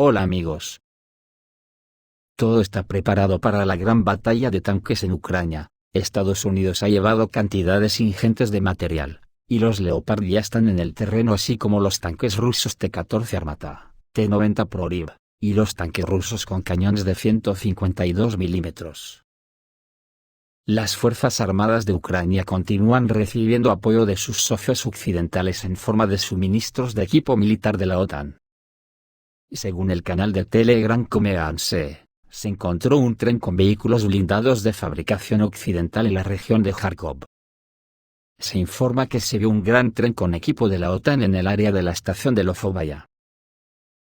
Hola amigos. Todo está preparado para la gran batalla de tanques en Ucrania. Estados Unidos ha llevado cantidades ingentes de material, y los Leopard ya están en el terreno, así como los tanques rusos T-14 Armata, T-90 Prorив, y los tanques rusos con cañones de 152 milímetros. Las Fuerzas Armadas de Ucrania continúan recibiendo apoyo de sus socios occidentales en forma de suministros de equipo militar de la OTAN. Según el canal de Telegram Comeanse, se encontró un tren con vehículos blindados de fabricación occidental en la región de Kharkov. Se informa que se vio un gran tren con equipo de la OTAN en el área de la estación de Lozovaya.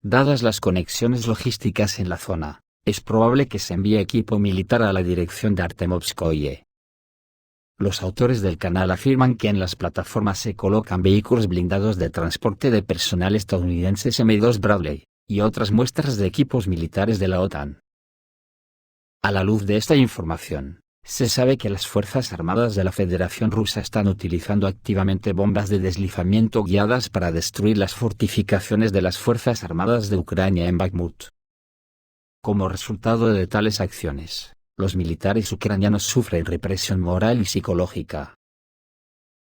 Dadas las conexiones logísticas en la zona, es probable que se envíe equipo militar a la dirección de Artemovskoye. Los autores del canal afirman que en las plataformas se colocan vehículos blindados de transporte de personal estadounidenses M2 Bradley, y otras muestras de equipos militares de la OTAN. A la luz de esta información, se sabe que las Fuerzas Armadas de la Federación Rusa están utilizando activamente bombas de deslizamiento guiadas para destruir las fortificaciones de las Fuerzas Armadas de Ucrania en Bakhmut. Como resultado de tales acciones, los militares ucranianos sufren represión moral y psicológica.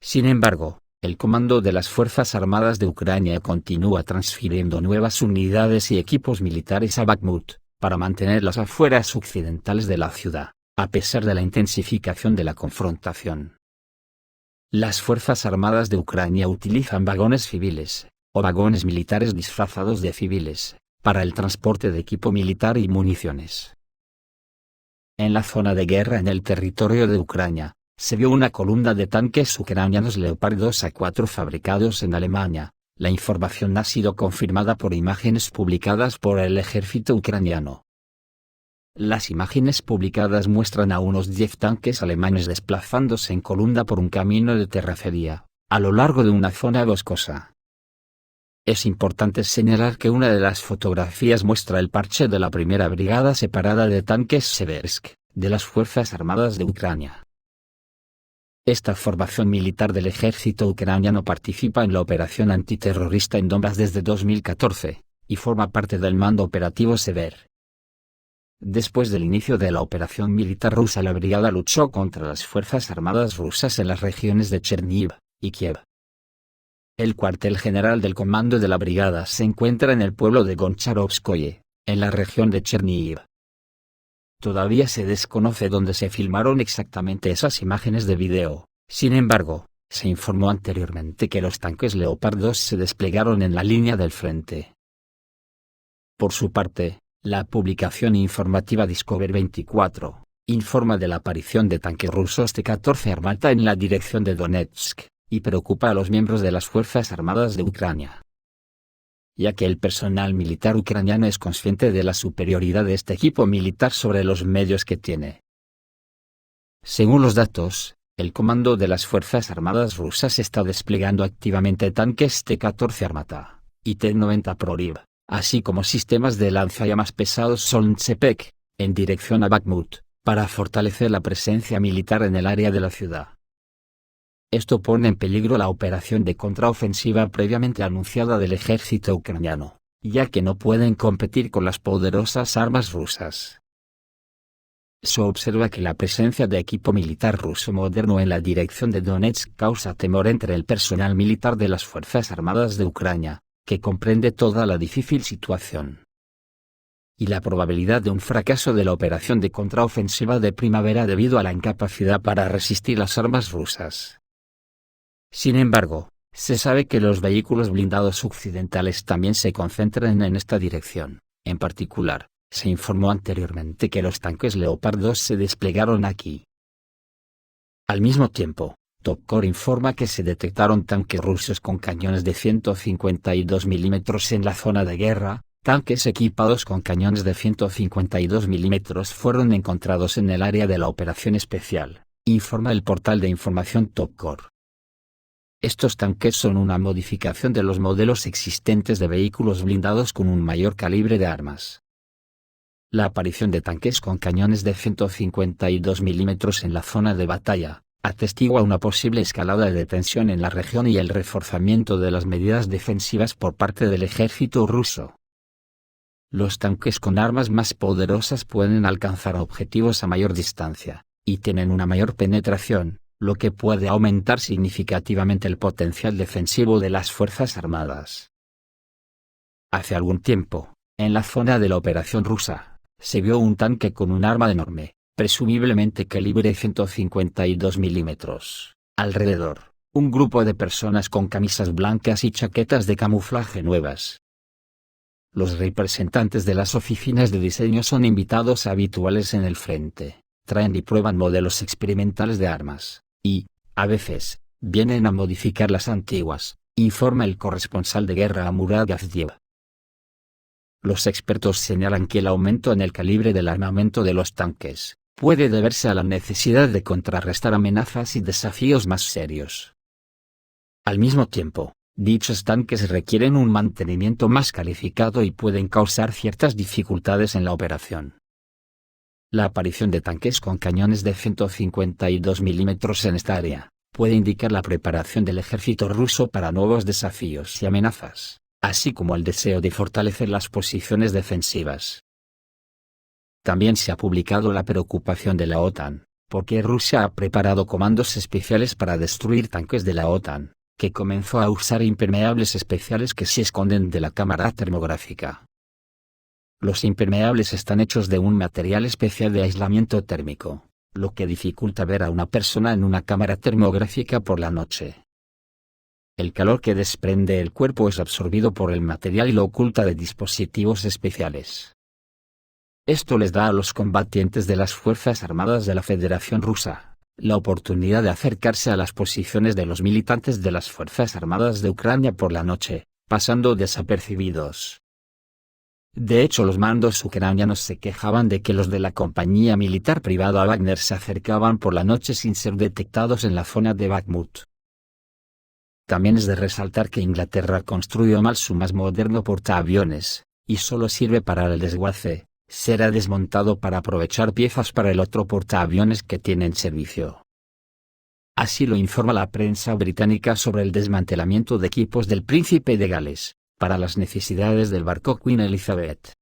Sin embargo, el comando de las Fuerzas Armadas de Ucrania continúa transfiriendo nuevas unidades y equipos militares a Bakhmut, para mantener las afueras occidentales de la ciudad, a pesar de la intensificación de la confrontación. Las Fuerzas Armadas de Ucrania utilizan vagones civiles, o vagones militares disfrazados de civiles, para el transporte de equipo militar y municiones. En la zona de guerra en el territorio de Ucrania, se vio una columna de tanques ucranianos Leopard 2A4 fabricados en Alemania. La información ha sido confirmada por imágenes publicadas por el ejército ucraniano. Las imágenes publicadas muestran a unos 10 tanques alemanes desplazándose en columna por un camino de terracería, a lo largo de una zona boscosa. Es importante señalar que una de las fotografías muestra el parche de la primera brigada separada de tanques Seversk, de las Fuerzas Armadas de Ucrania. Esta formación militar del ejército ucraniano participa en la operación antiterrorista en Donbas desde 2014, y forma parte del mando operativo Sever. Después del inicio de la operación militar rusa, la brigada luchó contra las Fuerzas Armadas rusas en las regiones de Chernihiv y Kiev. El cuartel general del comando de la brigada se encuentra en el pueblo de Goncharovskoye, en la región de Chernihiv. Todavía se desconoce dónde se filmaron exactamente esas imágenes de video. Sin embargo, se informó anteriormente que los tanques Leopard 2 se desplegaron en la línea del frente. Por su parte, la publicación informativa Discover 24 informa de la aparición de tanques rusos T-14 Armata en la dirección de Donetsk, y preocupa a los miembros de las Fuerzas Armadas de Ucrania, ya que el personal militar ucraniano es consciente de la superioridad de este equipo militar sobre los medios que tiene. Según los datos, el comando de las Fuerzas Armadas rusas está desplegando activamente tanques T-14 Armata y T-90 Prorив, así como sistemas de lanzallamas pesados Solntsepek, en dirección a Bakhmut, para fortalecer la presencia militar en el área de la ciudad. Esto pone en peligro la operación de contraofensiva previamente anunciada del ejército ucraniano, ya que no pueden competir con las poderosas armas rusas. Se observa que la presencia de equipo militar ruso moderno en la dirección de Donetsk causa temor entre el personal militar de las Fuerzas Armadas de Ucrania, que comprende toda la difícil situación y la probabilidad de un fracaso de la operación de contraofensiva de primavera debido a la incapacidad para resistir las armas rusas. Sin embargo, se sabe que los vehículos blindados occidentales también se concentran en esta dirección. En particular, se informó anteriormente que los tanques Leopard 2 se desplegaron aquí. Al mismo tiempo, Topkor informa que se detectaron tanques rusos con cañones de 152 milímetros en la zona de guerra. Tanques equipados con cañones de 152 milímetros fueron encontrados en el área de la operación especial, informa el portal de información Topkor. Estos tanques son una modificación de los modelos existentes de vehículos blindados con un mayor calibre de armas. La aparición de tanques con cañones de 152 milímetros en la zona de batalla atestigua una posible escalada de tensión en la región y el reforzamiento de las medidas defensivas por parte del ejército ruso. Los tanques con armas más poderosas pueden alcanzar objetivos a mayor distancia, y tienen una mayor penetración, lo que puede aumentar significativamente el potencial defensivo de las Fuerzas Armadas. Hace algún tiempo, en la zona de la operación rusa, se vio un tanque con un arma enorme, presumiblemente calibre 152 milímetros. Alrededor, un grupo de personas con camisas blancas y chaquetas de camuflaje nuevas. Los representantes de las oficinas de diseño son invitados habituales en el frente, traen y prueban modelos experimentales de armas, y, a veces, vienen a modificar las antiguas, informa el corresponsal de guerra Murad Gaziev. Los expertos señalan que el aumento en el calibre del armamento de los tanques puede deberse a la necesidad de contrarrestar amenazas y desafíos más serios. Al mismo tiempo, dichos tanques requieren un mantenimiento más calificado y pueden causar ciertas dificultades en la operación. La aparición de tanques con cañones de 152 milímetros en esta área puede indicar la preparación del ejército ruso para nuevos desafíos y amenazas, así como el deseo de fortalecer las posiciones defensivas. También se ha publicado la preocupación de la OTAN, porque Rusia ha preparado comandos especiales para destruir tanques de la OTAN, que comenzó a usar impermeables especiales que se esconden de la cámara termográfica. Los impermeables están hechos de un material especial de aislamiento térmico, lo que dificulta ver a una persona en una cámara termográfica por la noche. El calor que desprende el cuerpo es absorbido por el material y lo oculta de dispositivos especiales. Esto les da a los combatientes de las Fuerzas Armadas de la Federación Rusa la oportunidad de acercarse a las posiciones de los militantes de las Fuerzas Armadas de Ucrania por la noche, pasando desapercibidos. De hecho, los mandos ucranianos se quejaban de que los de la compañía militar privada Wagner se acercaban por la noche sin ser detectados en la zona de Bakhmut. También es de resaltar que Inglaterra construyó mal su más moderno portaaviones, y solo sirve para el desguace. Será desmontado para aprovechar piezas para el otro portaaviones que tiene en servicio. Así lo informa la prensa británica sobre el desmantelamiento de equipos del Príncipe de Gales, para las necesidades del barco Queen Elizabeth.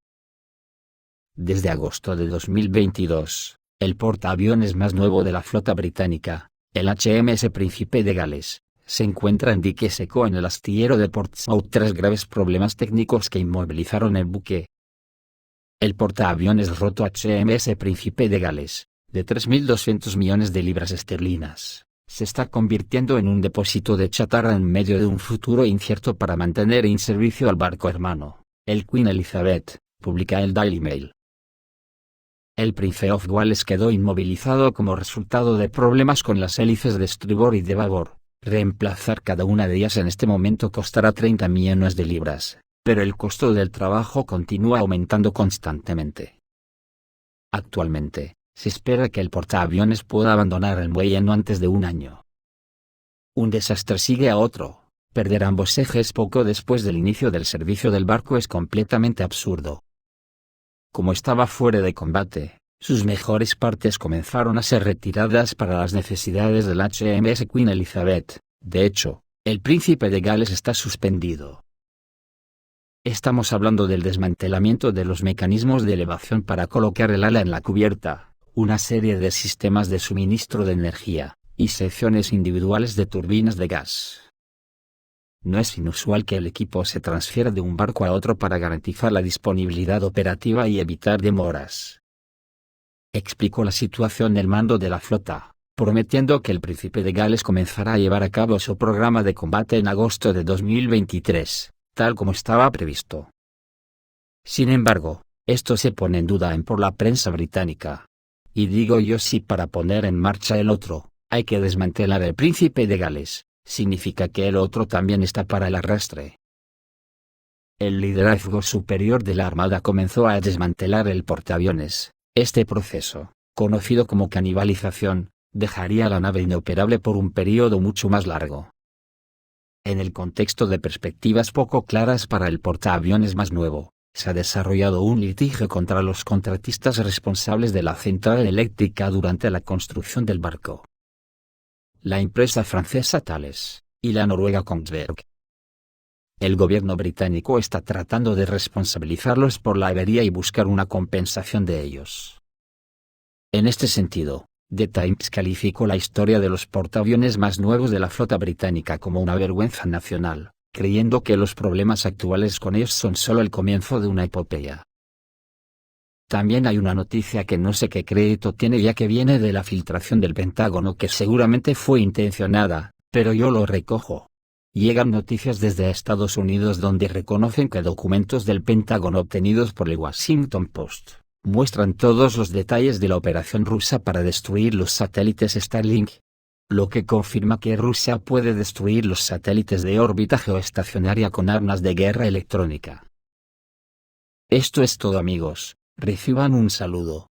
Desde agosto de 2022, el portaaviones más nuevo de la flota británica, el HMS Príncipe de Gales, se encuentra en dique seco en el astillero de Portsmouth tras graves problemas técnicos que inmovilizaron el buque. El portaaviones roto HMS Príncipe de Gales, de 3.200 millones de libras esterlinas, se está convirtiendo en un depósito de chatarra en medio de un futuro incierto para mantener en servicio al barco hermano, el Queen Elizabeth, publica el Daily Mail. El Prince of Wales quedó inmovilizado como resultado de problemas con las hélices de estribor y de babor. Reemplazar cada una de ellas en este momento costará 30 millones de libras. Pero el costo del trabajo continúa aumentando constantemente. Actualmente, se espera que el portaaviones pueda abandonar el muelle no antes de un año. Un desastre sigue a otro. Perder ambos ejes poco después del inicio del servicio del barco es completamente absurdo. Como estaba fuera de combate, sus mejores partes comenzaron a ser retiradas para las necesidades del HMS Queen Elizabeth. De hecho, el Príncipe de Gales está suspendido. Estamos hablando del desmantelamiento de los mecanismos de elevación para colocar el ala en la cubierta, una serie de sistemas de suministro de energía, y secciones individuales de turbinas de gas. No es inusual que el equipo se transfiera de un barco a otro para garantizar la disponibilidad operativa y evitar demoras. Explicó la situación el mando de la flota, prometiendo que el Príncipe de Gales comenzará a llevar a cabo su programa de combate en agosto de 2023. Tal como estaba previsto. Sin embargo, esto se pone en duda por la prensa británica. Y digo yo, si para poner en marcha el otro, hay que desmantelar el Príncipe de Gales, significa que el otro también está para el arrastre. El liderazgo superior de la Armada comenzó a desmantelar el portaaviones. Este proceso, conocido como canibalización, dejaría la nave inoperable por un periodo mucho más largo. En el contexto de perspectivas poco claras para el portaaviones más nuevo, se ha desarrollado un litigio contra los contratistas responsables de la central eléctrica durante la construcción del barco. La empresa francesa Thales, y la noruega Kongsberg. El gobierno británico está tratando de responsabilizarlos por la avería y buscar una compensación de ellos. En este sentido, The Times calificó la historia de los portaaviones más nuevos de la flota británica como una vergüenza nacional, creyendo que los problemas actuales con ellos son solo el comienzo de una epopeya. También hay una noticia que no sé qué crédito tiene ya que viene de la filtración del Pentágono que seguramente fue intencionada, pero yo lo recojo. Llegan noticias desde Estados Unidos donde reconocen que documentos del Pentágono obtenidos por el Washington Post muestran todos los detalles de la operación rusa para destruir los satélites Starlink, lo que confirma que Rusia puede destruir los satélites de órbita geoestacionaria con armas de guerra electrónica. Esto es todo amigos, reciban un saludo.